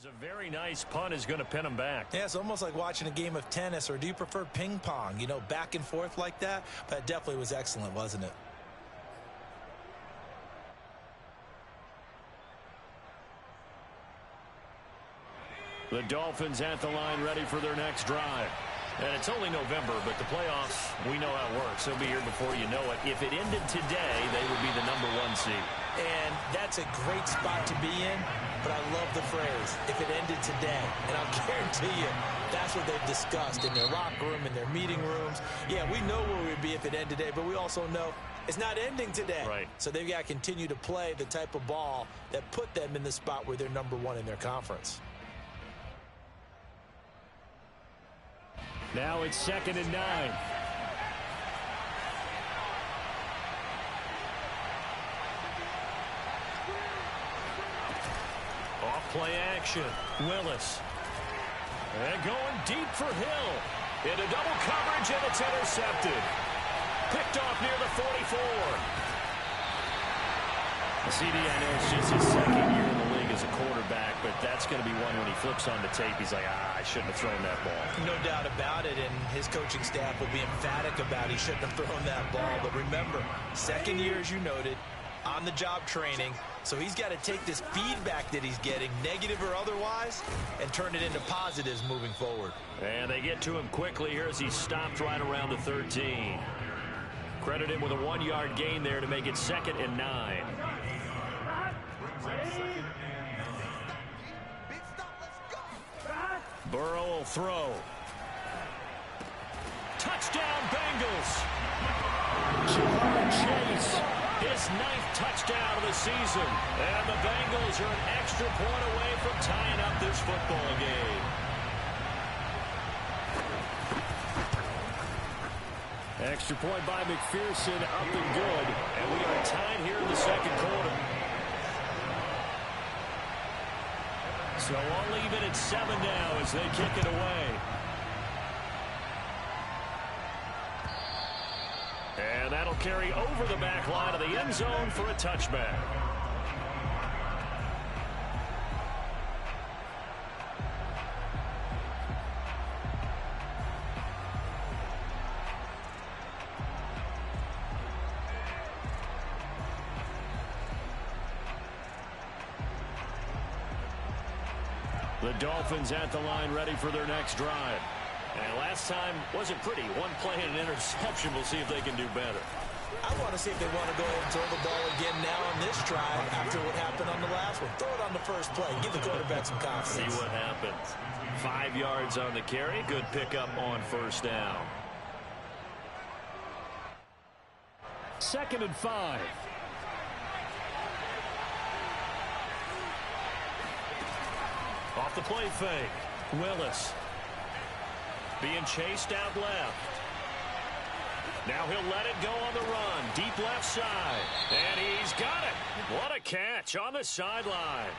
A very nice punt is going to pin him back. Yeah, it's almost like watching a game of tennis, or do you prefer ping pong? You know, back and forth like that? That definitely was excellent, wasn't it? The Dolphins at the line ready for their next drive. And it's only November, but the playoffs, we know how it works. They'll be here before you know it. If it ended today, they would be the #1 seed. And that's a great spot to be in, but I love the phrase, if it ended today. And I'll guarantee you, that's what they've discussed in their locker room, in their meeting rooms. Yeah, we know where we'd be if it ended today, but we also know it's not ending today. Right. So they've got to continue to play the type of ball that put them in the spot where they're #1 in their conference. Now it's 2nd and 9. Off play action. Willis. And going deep for Hill. Into double coverage, and it's intercepted. Picked off near the 44. CD, I know it's just his 2nd year in the league as a quarterback, but that's going to be one when he flips on the tape. He's like, I shouldn't have thrown that ball. No doubt about it, and his coaching staff will be emphatic about he shouldn't have thrown that ball. But remember, 2nd year, as you noted, on-the-job training, so he's got to take this feedback that he's getting, negative or otherwise, and turn it into positives moving forward. And they get to him quickly here as he stopped right around the 13. Credit him with a 1-yard gain there to make it 2nd and 9. Burrow will throw. Touchdown, Bengals. Jamar Chase, his 9th touchdown of the season. And the Bengals are an extra point away from tying up this football game. Extra point by McPherson, up and good. And we are tied here in the 2nd quarter. So all even at 7 now as they kick it away. And that'll carry over the back line of the end zone for a touchback. The Dolphins at the line ready for their next drive. And last time wasn't pretty. 1 play and an interception. We'll see if they can do better. I want to see if they want to go ahead and throw the ball again now on this drive after what happened on the last one. Throw it on the first play. Give the quarterback some confidence. See what happens. 5 yards on the carry. Good pickup on 1st down. 2nd and 5. Off the play fake. Willis. Being chased out left. Now he'll let it go on the run. Deep left side. And he's got it. What a catch on the sideline.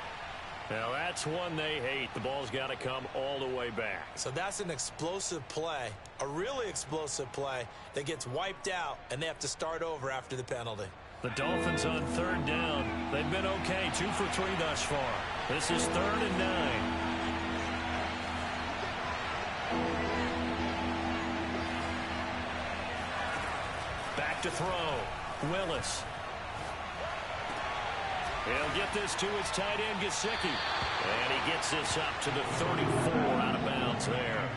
Now that's one they hate. The ball's got to come all the way back. So that's an explosive play. A really explosive play that gets wiped out, and they have to start over after the penalty. The Dolphins on 3rd down. They've been okay. 2 for 3 thus far. This is 3rd and 9. Back to throw. Willis. He'll get this to his tight end, Gesicki. And he gets this up to the 34 out of bounds there.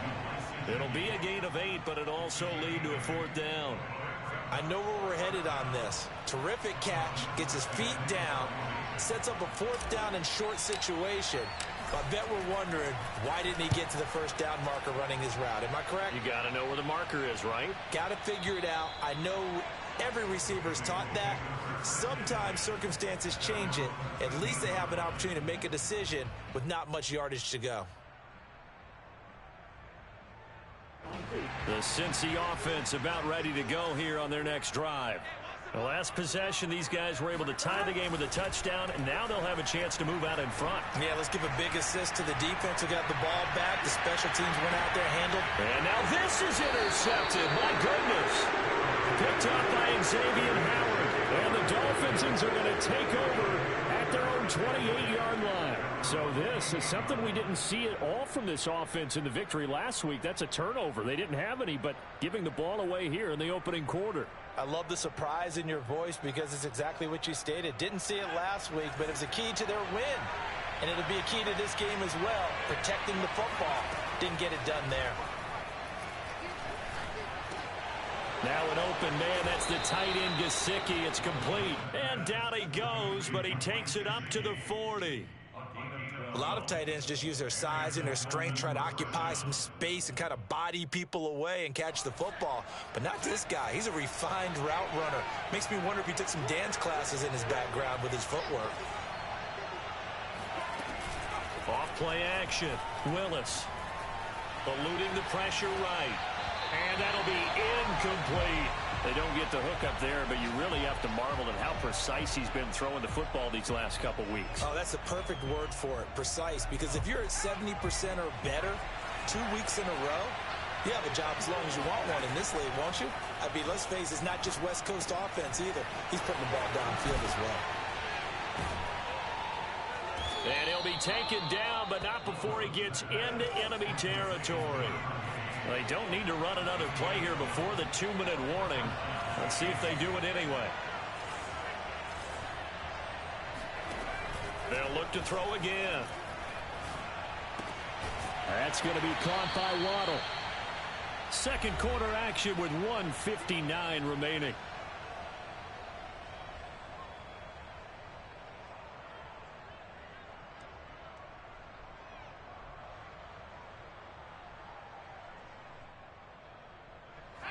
It'll be a gain of 8, but it'll also lead to a 4th down. I know where we're headed on this. Terrific catch, gets his feet down, sets up a 4th down and short situation. I bet we're wondering, why didn't he get to the 1st down marker running his route? Am I correct? You got to know where the marker is, right? Got to figure it out. I know every receiver's taught that. Sometimes circumstances change it. At least they have an opportunity to make a decision with not much yardage to go. The Cincy offense about ready to go here on their next drive. The last possession, these guys were able to tie the game with a touchdown, and now they'll have a chance to move out in front. Yeah, let's give a big assist to the defense who got the ball back. The special teams went out there, handled. And now this is intercepted. My goodness. Picked up by Xavier Howard. And the Dolphins are going to take over at their own 28-yard line. So this is something we didn't see at all from this offense in the victory last week. That's a turnover. They didn't have any, but giving the ball away here in the opening quarter. I love the surprise in your voice because it's exactly what you stated. Didn't see it last week, but it was a key to their win. And it'll be a key to this game as well, protecting the football. Didn't get it done there. Now an open man, that's the tight end Gesicki. It's complete. And down he goes, but he takes it up to the 40. A lot of tight ends just use their size and their strength, try to occupy some space and kind of body people away and catch the football. But not this guy. He's a refined route runner. Makes me wonder if he took some dance classes in his background with his footwork. Off play action. Willis eluding the pressure right. And that'll be incomplete. They don't get the hook up there, but you really have to marvel at how precise he's been throwing the football these last couple weeks. Oh, that's the perfect word for it, precise. Because if you're at 70% or better 2 weeks in a row, you have a job as long as you want one in this league, won't you? I mean, let's face it, it's not just West Coast offense either. He's putting the ball downfield as well. And he'll be taken down, but not before he gets into enemy territory. They don't need to run another play here before the 2-minute warning. Let's see if they do it anyway. They'll look to throw again. That's going to be caught by Waddle. Second quarter action with 1:59 remaining.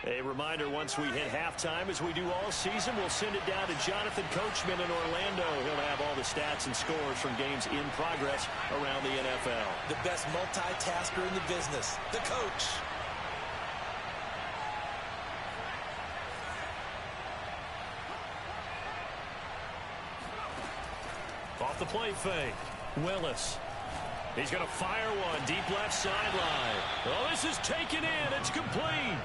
A reminder, once we hit halftime, as we do all season, we'll send it down to Jonathan Coachman in Orlando. He'll have all the stats and scores from games in progress around the NFL. The best multitasker in the business, the coach. Off the play fake. Willis. He's going to fire one deep left sideline. Oh, this is taken in. It's complete.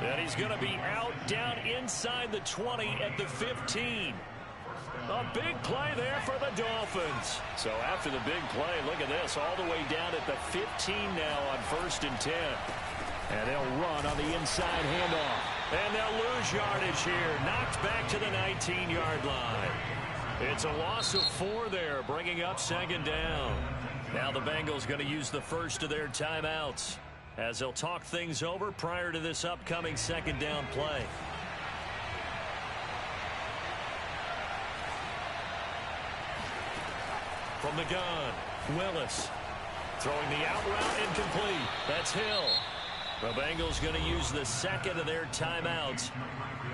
And he's going to be out down inside the 20 at the 15. A big play there for the Dolphins. So after the big play, look at this, all the way down at the 15 now on 1st and 10. And they'll run on the inside handoff. And they'll lose yardage here, knocked back to the 19-yard line. It's a loss of 4 there, bringing up 2nd down. Now the Bengals going to use the first of their timeouts as they'll talk things over prior to this upcoming 2nd down play. From the gun, Willis throwing the out route incomplete. That's Hill. The Bengals going to use the second of their timeouts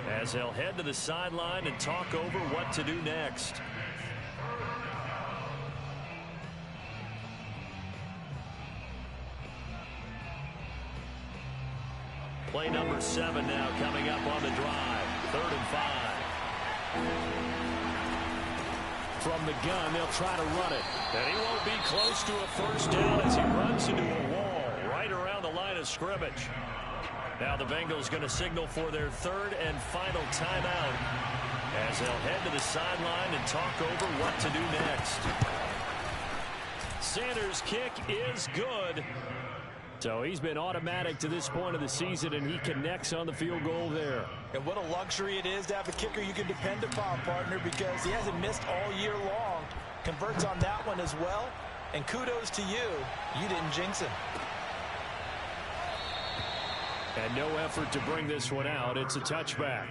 as they'll head to the sideline and talk over what to do next. Play number 7 now coming up on the drive. 3rd and 5. From the gun, they'll try to run it. And he won't be close to a first down as he runs into a wall right around the line of scrimmage. Now the Bengals going to signal for their 3rd and final timeout as they'll head to the sideline and talk over what to do next. Sanders' kick is good. So he's been automatic to this point of the season, and he connects on the field goal there. And what a luxury it is to have a kicker you can depend upon, partner, because he hasn't missed all year long. Converts on that one as well. And kudos to you. You didn't jinx him. And no effort to bring this one out. It's a touchback.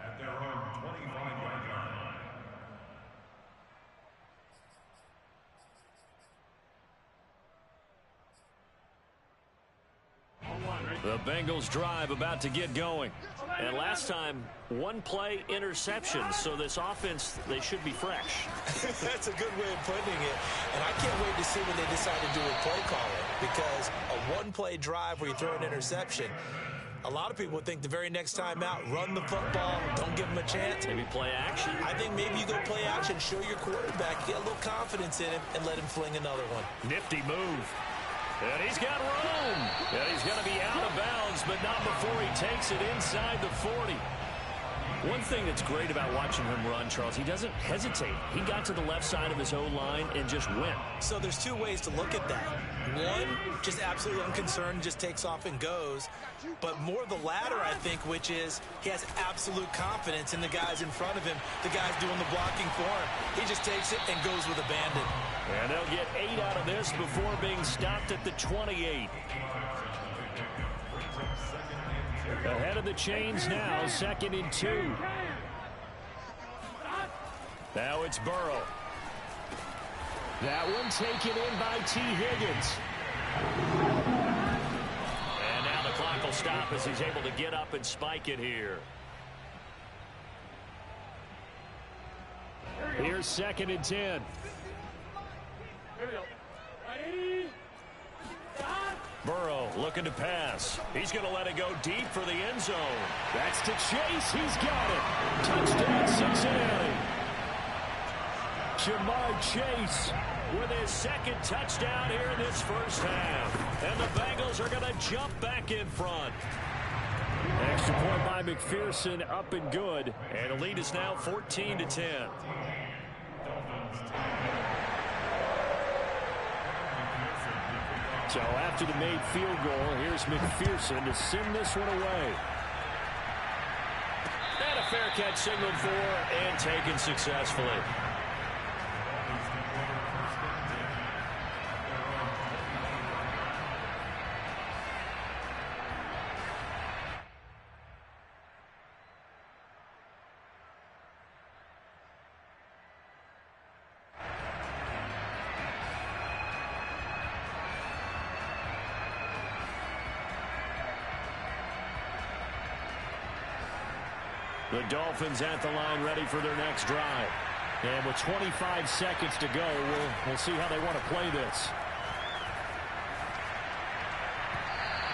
At their own 25-yard line. The Bengals drive about to get going. And last time, 1 play interception. So this offense, they should be fresh. That's a good way of putting it. And I can't wait to see when they decide to do a play calling. Because a 1-play drive where you throw an interception, a lot of people think the very next time out, run the football, don't give them a chance. Maybe play action. I think maybe you go play action, show your quarterback, get a little confidence in him, and let him fling another one. Nifty move. And he's got room. And he's going to be out of bounds, but not before he takes it inside the 40. One thing that's great about watching him run, Charles, he doesn't hesitate. He got to the left side of his O-line and just went. So there's two ways to look at that. One, just absolutely unconcerned, just takes off and goes. But more the latter, I think, which is he has absolute confidence in the guys in front of him, the guys doing the blocking for him. He just takes it and goes with abandon. And they'll get 8 out of this before being stopped at the 28. Ahead of the chains now, 2nd and 2. Now it's Burrow. That one taken in by T. Higgins. And now the clock will stop as he's able to get up and spike it here. Here's 2nd and 10. Burrow looking to pass. He's going to let it go deep for the end zone. That's to Chase. He's got it. Touchdown, Cincinnati. Jamar Chase with his 2nd touchdown here in this first half. And the Bengals are going to jump back in front. Extra point by McPherson, up and good. And the lead is now 14-10. So after the made field goal, here's McPherson to send this one away. And a fair catch signaled for and taken successfully. The Dolphins at the line ready for their next drive. And with 25 seconds to go, we'll see how they want to play this.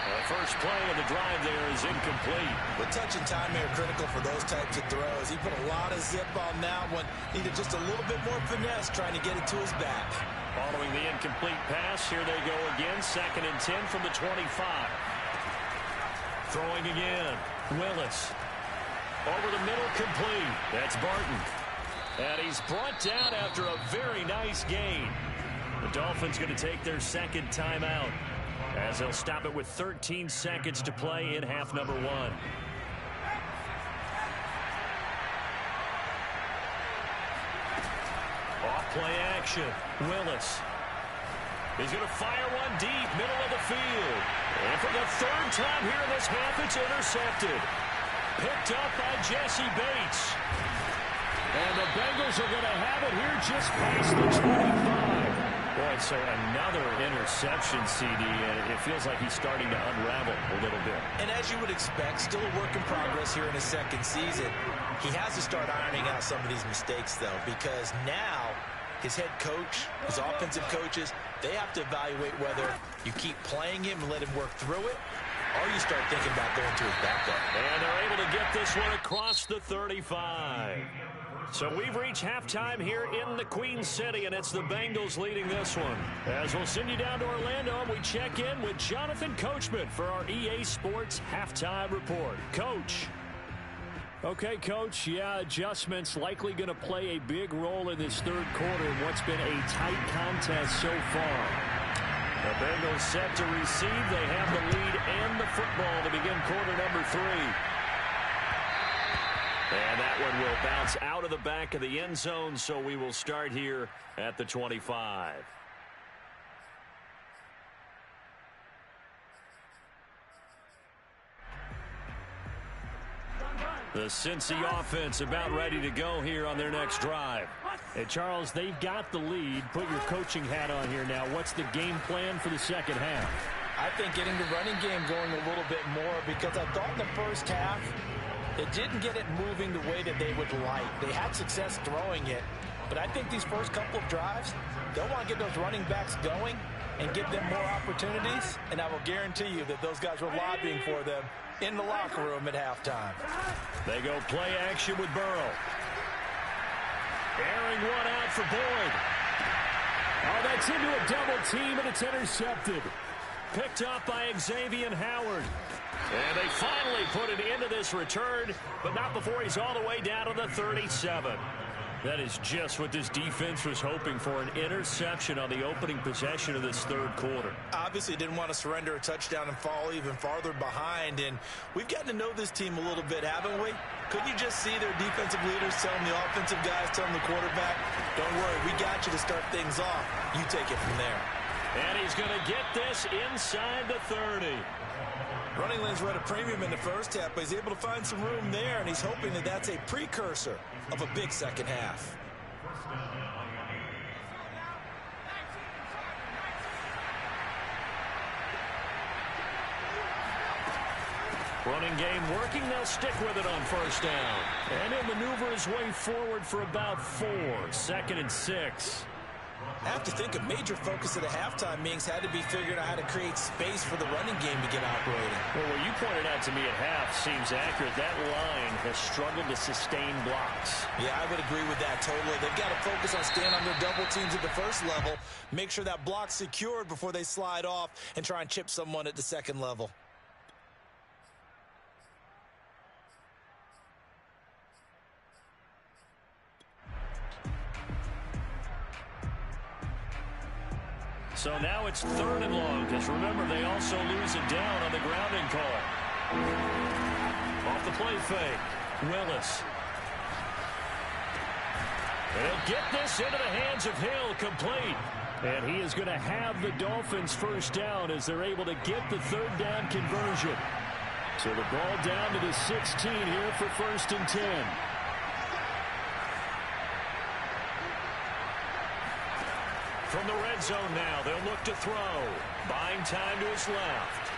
The first play of the drive there is incomplete. But touch and time are critical for those types of throws. He put a lot of zip on that one. Needed just a little bit more finesse trying to get it to his back. Following the incomplete pass, here they go again. 2nd and 10 from the 25. Throwing again. Willis. Over the middle, complete. That's Barton. And he's brought down after a very nice gain. The Dolphins going to take their 2nd timeout as they'll stop it with 13 seconds to play in half number 1. Off play action. Willis. He's going to fire one deep, middle of the field. And for the 3rd time here in this half, it's intercepted. Picked up by Jesse Bates. And the Bengals are going to have it here just past the 25. Boy, so another interception, CD, and it feels like he's starting to unravel a little bit. And as you would expect, still a work in progress here in his 2nd season. He has to start ironing out some of these mistakes, though, because now his head coach, his offensive coaches, they have to evaluate whether you keep playing him and let him work through it, or you start thinking about going to his backup. And they're able to get this one across the 35. So we've reached halftime here in the Queen City, and it's the Bengals leading this one. As we'll send you down to Orlando, and we check in with Jonathan Coachman for our EA Sports Halftime Report. Coach. Okay, Coach, yeah, adjustments likely going to play a big role in this 3rd quarter in what's been a tight contest so far. The Bengals set to receive. They have the lead and the football to begin quarter number 3. And that one will bounce out of the back of the end zone, so we will start here at the 25. The Cincy offense about ready to go here on their next drive. And Charles, they've got the lead. Put your coaching hat on here now. What's the game plan for the 2nd half? I think getting the running game going a little bit more, because I thought in the first half they didn't get it moving the way that they would like. They had success throwing it, but I think these first couple of drives, they'll want to get those running backs going and give them more opportunities, and I will guarantee you that those guys were lobbying for them in the locker room at halftime. They go play action with Burrow. Airing one out for Boyd. Oh, that's into a double team, and it's intercepted. Picked up by Xavier Howard. And they finally put it into this return, but not before he's all the way down to the 37. That is just what this defense was hoping for, an interception on the opening possession of this third quarter. Obviously didn't want to surrender a touchdown and fall even farther behind, and we've gotten to know this team a little bit, haven't we? Couldn't you just see their defensive leaders telling the offensive guys, telling the quarterback, don't worry, we got you to start things off. You take it from there. And he's going to get this inside the 30. Running lanes were at a premium in the first half, but he's able to find some room there, and he's hoping that that's a precursor of a big second half. Running game working. They'll stick with it on first down. And he'll maneuver his way forward for about 4. 2nd and 6. I have to think a major focus of the halftime meetings had to be figuring out how to create space for the running game to get operating. Well, what you pointed out to me at half seems accurate. That line has struggled to sustain blocks. Yeah, I would agree with that totally. They've got to focus on staying on their double teams at the first level, make sure that block's secured before they slide off and try and chip someone at the second level. So now it's 3rd and long, because remember, they also lose it down on the grounding call. Off the play fake, Willis. And he'll get this into the hands of Hill, complete. And he is going to have the Dolphins first down as they're able to get the 3rd down conversion. So the ball down to the 16 here for 1st and 10. From the red zone now, they'll look to throw. Buying time to his left.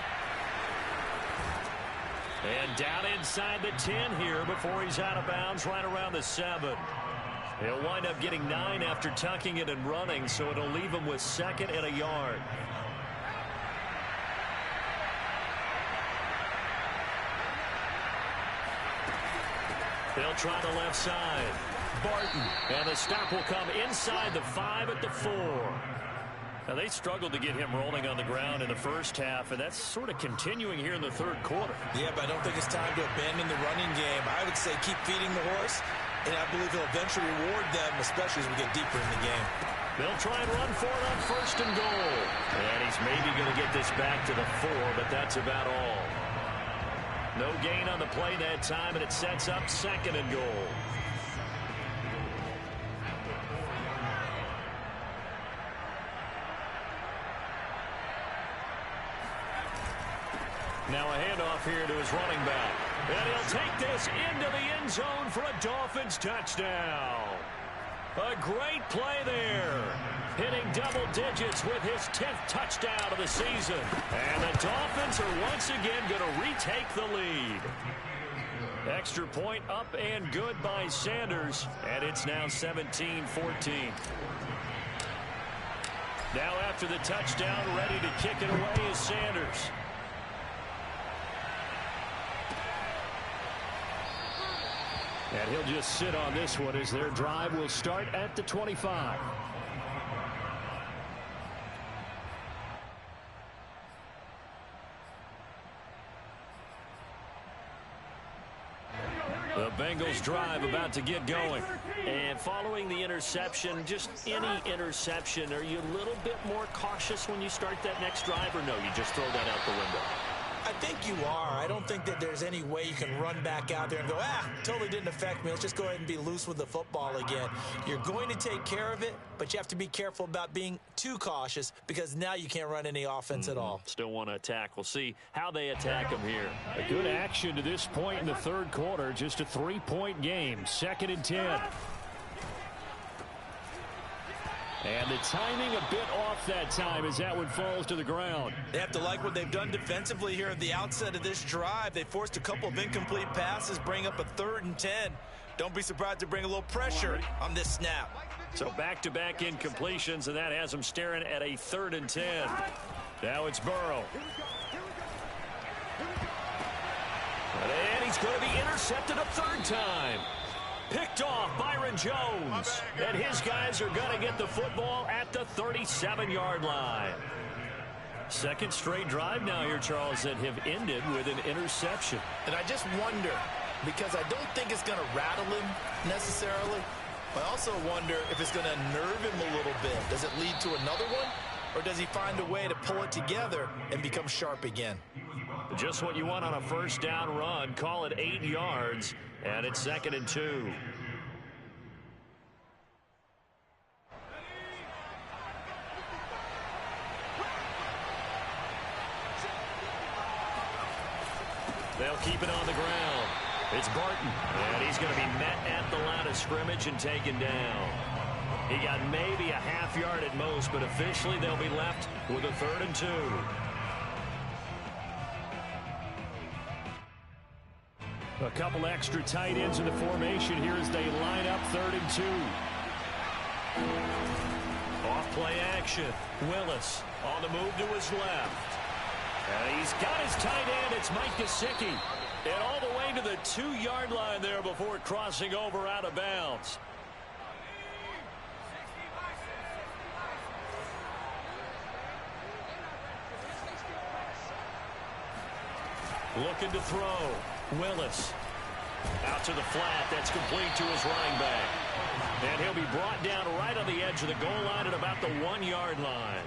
And down inside the 10 here before he's out of bounds right around the 7. He'll wind up getting 9 after tucking it and running, so it'll leave him with 2nd and a yard. They'll try the left side. Barton, and the stop will come inside the 5 at the 4. Now, they struggled to get him rolling on the ground in the first half, and that's sort of continuing here in the third quarter. Yeah, but I don't think it's time to abandon the running game. I would say keep feeding the horse, and I believe he'll eventually reward them, especially as we get deeper in the game. They'll try and run for it on 1st and goal. And he's maybe going to get this back to the 4, but that's about all. No gain on the play that time, and it sets up 2nd and goal. Now a handoff here to his running back. And he'll take this into the end zone for a Dolphins touchdown. A great play there. Hitting double digits with his 10th touchdown of the season. And the Dolphins are once again going to retake the lead. Extra point up and good by Sanders. And it's now 17-14. Now after the touchdown, ready to kick it away is Sanders. And he'll just sit on this one as their drive will start at the 25. The Bengals drive about to get going. And following the interception, just any interception, are you a little bit more cautious when you start that next drive, or no, you just throw that out the window? I think you are. I don't think that there's any way you can run back out there and go, totally didn't affect me. Let's just go ahead and be loose with the football again. You're going to take care of it, but you have to be careful about being too cautious because now you can't run any offense at all. Still want to attack. We'll see how they attack them here. A good action to this point in the third quarter. Just a 3-point game. 2nd and 10. And the timing a bit off that time as that one falls to the ground. They have to like what they've done defensively here at the outset of this drive. They forced a couple of incomplete passes, bring up a 3rd and 10. Don't be surprised to bring a little pressure on this snap. So back-to-back incompletions, and that has them staring at a 3rd and 10. Now it's Burrow. And he's going to be intercepted a 3rd time. Picked off Byron Jones. And his guys are going to get the football at the 37-yard line. Second straight drive now here, Charles, that have ended with an interception. And I just wonder, because I don't think it's going to rattle him necessarily, I also wonder if it's going to nerve him a little bit. Does it lead to another one? Or does he find a way to pull it together and become sharp again? Just what you want on a first down run. Call it 8 yards, and it's 2nd and 2. They'll keep it on the ground. It's Barton, and he's going to be met at the line of scrimmage and taken down. He got maybe a half yard at most, but officially they'll be left with a 3rd and 2. A couple extra tight ends in the formation here as they line up 3rd and 2. Off play action. Willis on the move to his left. And he's got his tight end. It's Mike Gesicki. And all the way to the 2-yard line there before crossing over out of bounds. Looking to throw. Willis out to the flat. That's complete to his running back. And he'll be brought down right on the edge of the goal line at about the 1-yard line.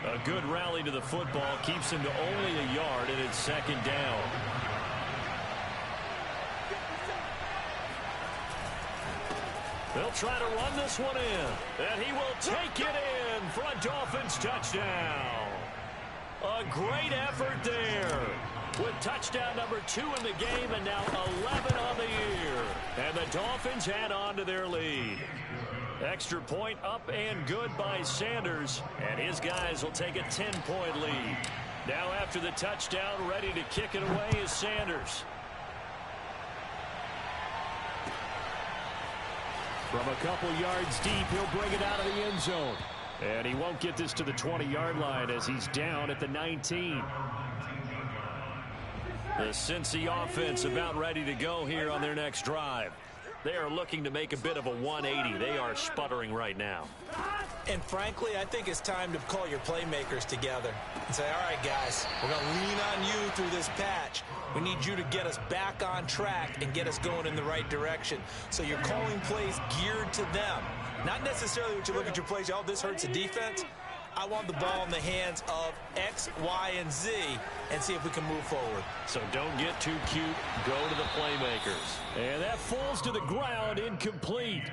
A good rally to the football keeps him to only a yard, and it's 2nd down. They'll try to run this one in, and he will take it in for a Dolphins touchdown. A great effort there with touchdown number 2 in the game and now 11 on the year. And the Dolphins add on to their lead. Extra point up and good by Sanders, and his guys will take a 10-point lead. Now after the touchdown, ready to kick it away is Sanders. From a couple yards deep, he'll bring it out of the end zone. And he won't get this to the 20-yard line as he's down at the 19. The Cincy offense about ready to go here on their next drive. They are looking to make a bit of a 180. They are sputtering right now. And frankly, I think it's time to call your playmakers together and say, all right, guys, we're going to lean on you through this patch. We need you to get us back on track and get us going in the right direction. So you're calling plays geared to them. Not necessarily what you look at your plays, oh, this hurts the defense. I want the ball in the hands of X, Y, and Z and see if we can move forward. So don't get too cute. Go to the playmakers. And that falls to the ground, incomplete.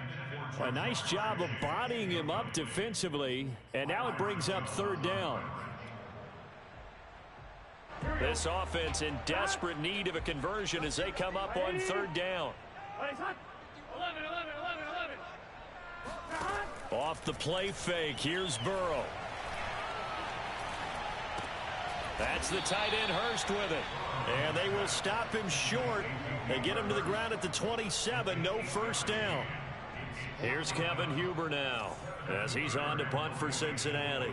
A nice job of bodying him up defensively. And now it brings up 3rd down. This offense in desperate need of a conversion as they come up on 3rd down. Off the play fake, here's Burrow. That's the tight end Hurst with it. And they will stop him short. They get him to the ground at the 27. No first down. Here's Kevin Huber now as he's on to punt for Cincinnati.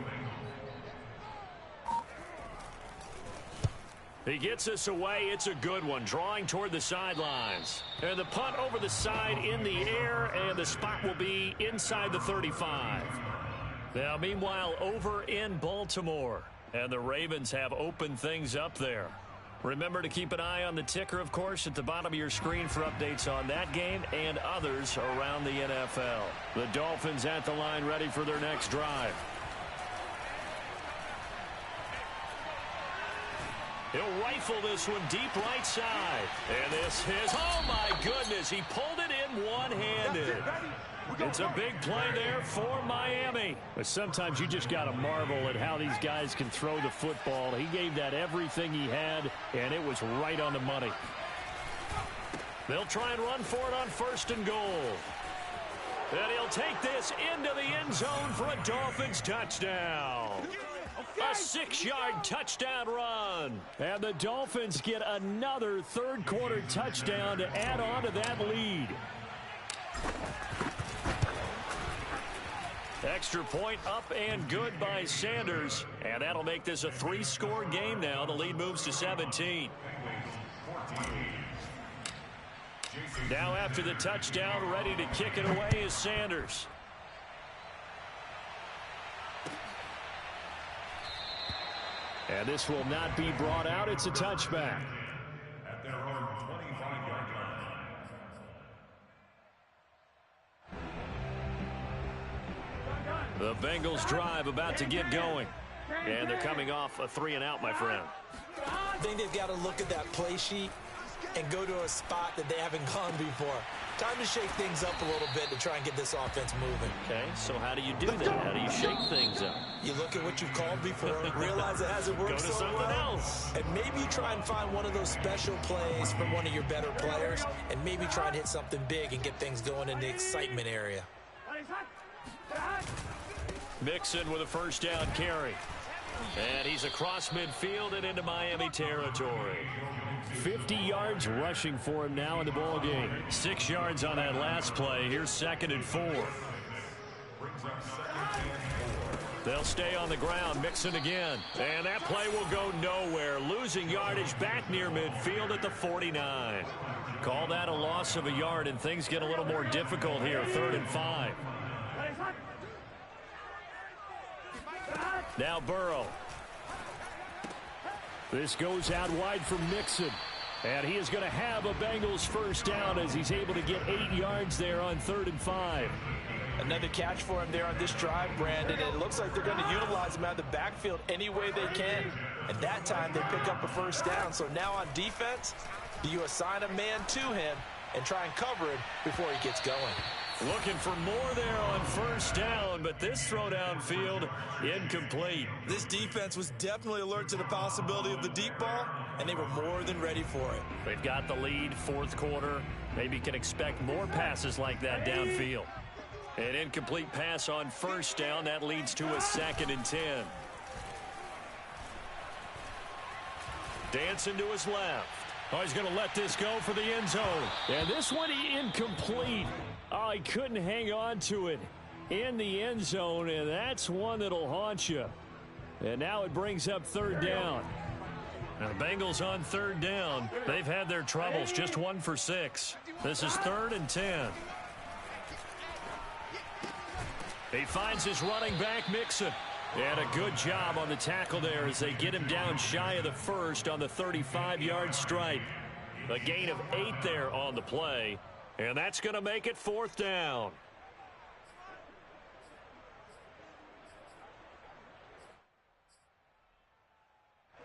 He gets us away. It's a good one, drawing toward the sidelines. And the punt over the side in the air, and the spot will be inside the 35. Now, meanwhile, over in Baltimore. And the Ravens have opened things up there. Remember to keep an eye on the ticker, of course, at the bottom of your screen for updates on that game and others around the NFL. The Dolphins at the line ready for their next drive. He'll rifle this one deep right side. And this is, oh my goodness, he pulled it in one-handed. It's a big play there for Miami. But sometimes you just got to marvel at how these guys can throw the football. He gave that everything he had, and it was right on the money. They'll try and run for it on 1st and goal. And he'll take this into the end zone for a Dolphins touchdown. A 6-yard touchdown run. And the Dolphins get another third-quarter touchdown to add on to that lead. Extra point up and good by Sanders. And that'll make this a 3-score game now. The lead moves to 17. Now after the touchdown, ready to kick it away is Sanders. And this will not be brought out. It's a touchback. At their own 25-yard line. The Bengals drive about to get going. And they're coming off a 3-and-out, my friend. I think they've got to look at that play sheet and go to a spot that they haven't gone before. Time to shake things up a little bit to try and get this offense moving. Okay, so how do you do that? How do you shake things up? You look at what you've called before, realize it hasn't worked Go to so something well, else. and maybe try and find one of those special plays from one of your better players, and maybe try and hit something big and get things going in the excitement area. Mixon with a first down carry. And he's across midfield and into Miami territory. 50 yards rushing for him now in the ball game. 6 yards on that last play. Here's 2nd and 4. They'll stay on the ground. Mixon again. And that play will go nowhere. Losing yardage back near midfield at the 49. Call that a loss of a yard, and things get a little more difficult here. 3rd and 5. Now Burrow. This goes out wide for Mixon. And he is going to have a Bengals first down as he's able to get 8 yards there on 3rd and 5. Another catch for him there on this drive, Brandon. And it looks like they're going to utilize him out of the backfield any way they can. And that time they pick up a first down. So now on defense, do you assign a man to him and try and cover him before he gets going? Looking for more there on first down, but this throw downfield incomplete. This defense was definitely alert to the possibility of the deep ball, and they were more than ready for it. They've got the lead, 4th quarter. Maybe can expect more passes like that downfield. An incomplete pass on first down. That leads to a 2nd and 10. Dancing to his left. Oh, he's going to let this go for the end zone. And this one incomplete. Oh, he couldn't hang on to it in the end zone, and that's one that'll haunt you. And now it brings up 3rd down. Now the Bengals on 3rd down. They've had their troubles, just 1 for 6. This is 3rd and 10. He finds his running back, Mixon. And a good job on the tackle there as they get him down shy of the first on the 35-yard strike. A gain of 8 there on the play. And that's going to make it 4th down.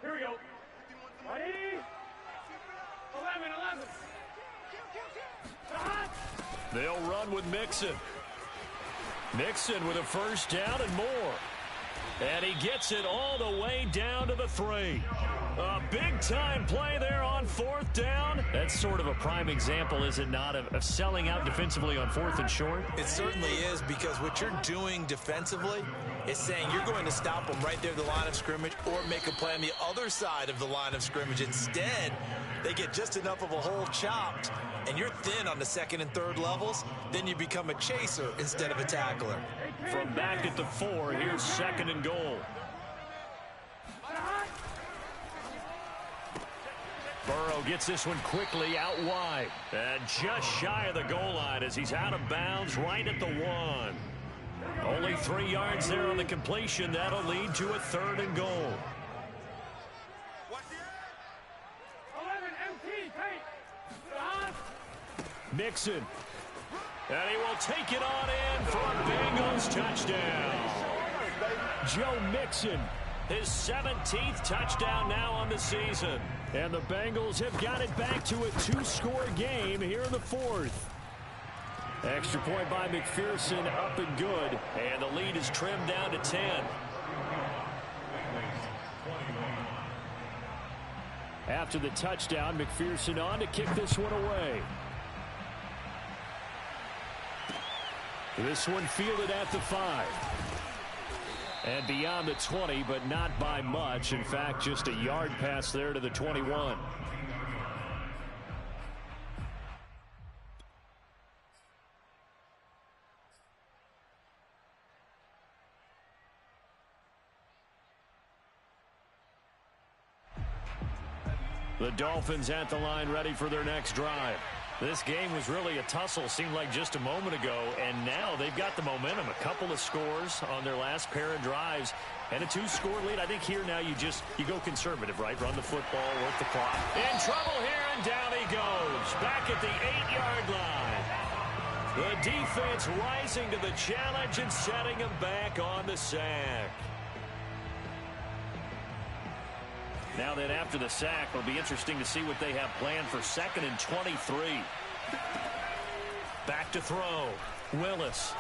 Here we go. Ready? 11. They'll run with Mixon. Mixon with a first down and more. And he gets it all the way down to the 3. A big-time play there on 4th down. That's sort of a prime example, is it not, of selling out defensively on 4th and short? It certainly is, because what you're doing defensively is saying you're going to stop them right there at the line of scrimmage or make a play on the other side of the line of scrimmage. Instead, they get just enough of a hole chopped, and you're thin on the 2nd and 3rd levels. Then you become a chaser instead of a tackler. From back at the 4, here's 2nd and goal. Burrow gets this one quickly out wide. And just shy of the goal line as he's out of bounds right at the 1. Only 3 yards there on the completion. That'll lead to a 3rd and goal. 11 MT, Mixon. And he will take it on in for a Bengals touchdown. Joe Mixon, his 17th touchdown now on the season. And the Bengals have got it back to a 2-score game here in the 4th. Extra point by McPherson, up and good. And the lead is trimmed down to 10. After the touchdown, McPherson on to kick this one away. This one fielded at the 5. And beyond the 20, but not by much. In fact, just a yard pass there to the 21. The Dolphins at the line, ready for their next drive. This game was really a tussle, seemed like just a moment ago, and now they've got the momentum. A couple of scores on their last pair of drives. And a 2-score lead. I think here now you go conservative, right? Run the football, work the clock. In trouble here, and down he goes. Back at the 8-yard line. The defense rising to the challenge and setting him back on the sack. Now then, after the sack, it'll be interesting to see what they have planned for 2nd and 23. Back to throw. Willis.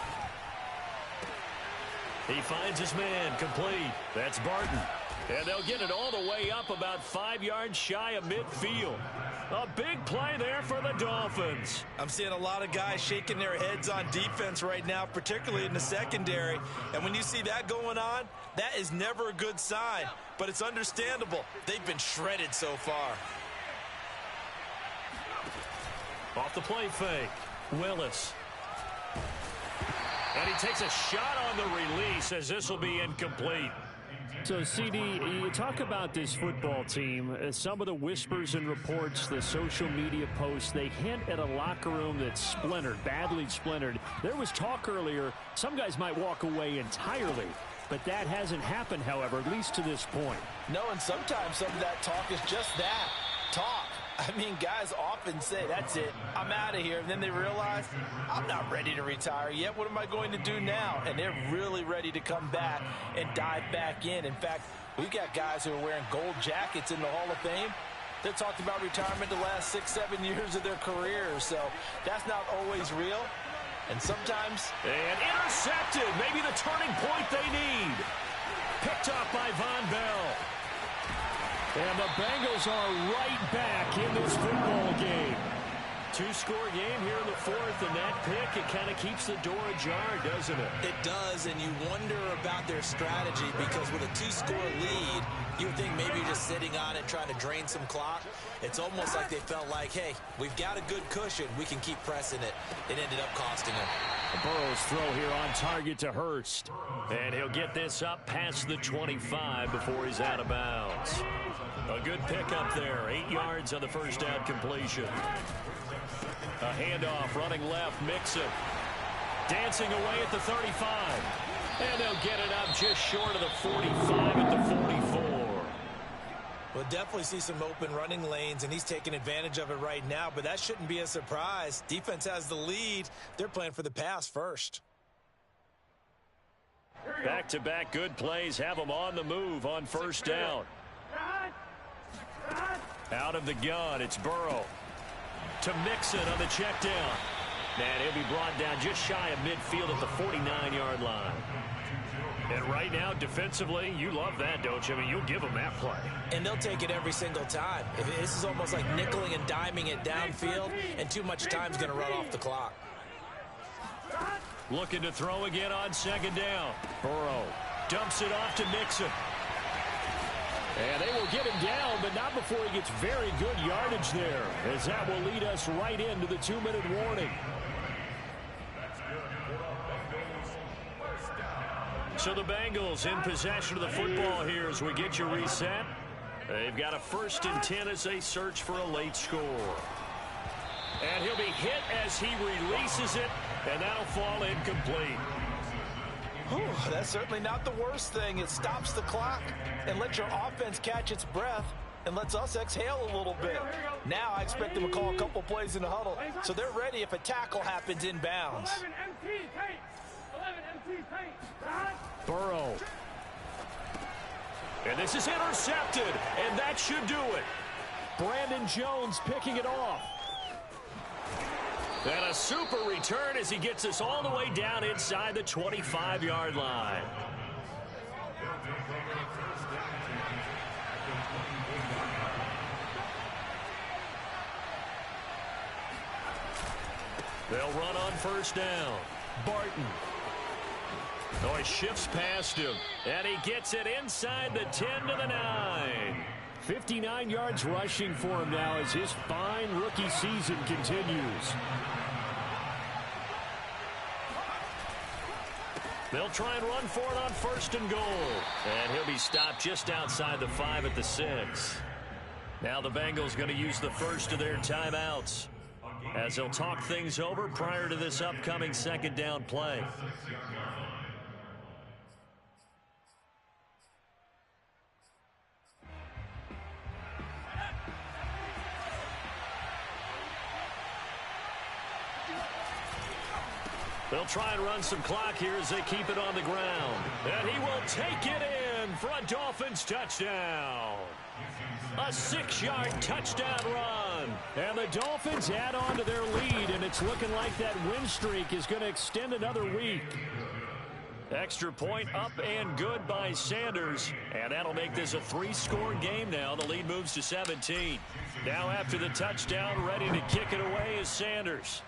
He finds his man, complete. That's Barton. And they'll get it all the way up about 5 yards shy of midfield. A big play there for the Dolphins. I'm seeing a lot of guys shaking their heads on defense right now, particularly in the secondary. And when you see that going on, that is never a good sign. But it's understandable. They've been shredded so far. Off the play fake. Willis. And he takes a shot on the release as this will be incomplete. So, CD, you talk about this football team. Some of the whispers and reports, the social media posts, they hint at a locker room that's splintered, badly splintered. There was talk earlier, some guys might walk away entirely. But that hasn't happened, however, at least to this point. No, and sometimes some of that talk is just that, talk. I mean, guys often say, that's it, I'm out of here. And then they realize, I'm not ready to retire yet. What am I going to do now? And they're really ready to come back and dive back in. In fact, we've got guys who are wearing gold jackets in the Hall of Fame. They talked about retirement the last 6-7 years of their careers. So that's not always real. And sometimes... And intercepted. Maybe the turning point they need. Picked up by Von Bell. And the Bengals are right back in this football game. 2-score game here in the 4th, and that pick, it kind of keeps the door ajar, doesn't it? It does, and you wonder about their strategy because with a 2-score lead, you would think maybe you're just sitting on it trying to drain some clock. It's almost like they felt like, hey, we've got a good cushion. We can keep pressing it. It ended up costing them. Burrow's throw here on target to Hurst. And he'll get this up past the 25 before he's out of bounds. A good pickup there. 8 yards on the first down completion. A handoff running left. Mixon. Dancing away at the 35. And they'll get it up just short of the 45 at the 44. We'll definitely see some open running lanes, and he's taking advantage of it right now, but that shouldn't be a surprise. Defense has the lead. They're playing for the pass first. Back-to-back good plays have them on the move on first down. Out of the gun, it's Burrow. To Mixon on the check down. And he'll be brought down just shy of midfield at the 49-yard line. And right now, defensively, you love that, don't you? I mean, you'll give them that play. And they'll take it every single time. This is almost like nickeling and diming it downfield, and too much time's going to run off the clock. Looking to throw again on second down. Burrow dumps it off to Mixon. And they will get him down, but not before he gets very good yardage there, as that will lead us right into the 2-minute warning. So the Bengals in possession of the football here as we get you reset. They've got a 1st and 10 as they search for a late score. And he'll be hit as he releases it, and that'll fall incomplete. Whew, that's certainly not the worst thing. It stops the clock and lets your offense catch its breath and lets us exhale a little bit. Now I expect them to call a couple plays in the huddle, so they're ready if a tackle happens inbounds. 11 MT tape. 11 MT tape. Burrow. And this is intercepted, and that should do it. Brandon Jones picking it off. And a super return as he gets us all the way down inside the 25-yard line. They'll run on first down. Barton. Oh, he shifts past him, and he gets it inside the 10 to the 9. 59 yards rushing for him now as his fine rookie season continues. They'll try and run for it on 1st and goal. And he'll be stopped just outside the 5 at the 6. Now the Bengals going to use the first of their timeouts as they'll talk things over prior to this upcoming 2nd down play. They'll try and run some clock here as they keep it on the ground. And he will take it in for a Dolphins touchdown. A 6-yard touchdown run. And the Dolphins add on to their lead, and it's looking like that win streak is going to extend another week. Extra point up and good by Sanders. And that'll make this a 3-score game now. The lead moves to 17. Now after the touchdown, ready to kick it away is Sanders.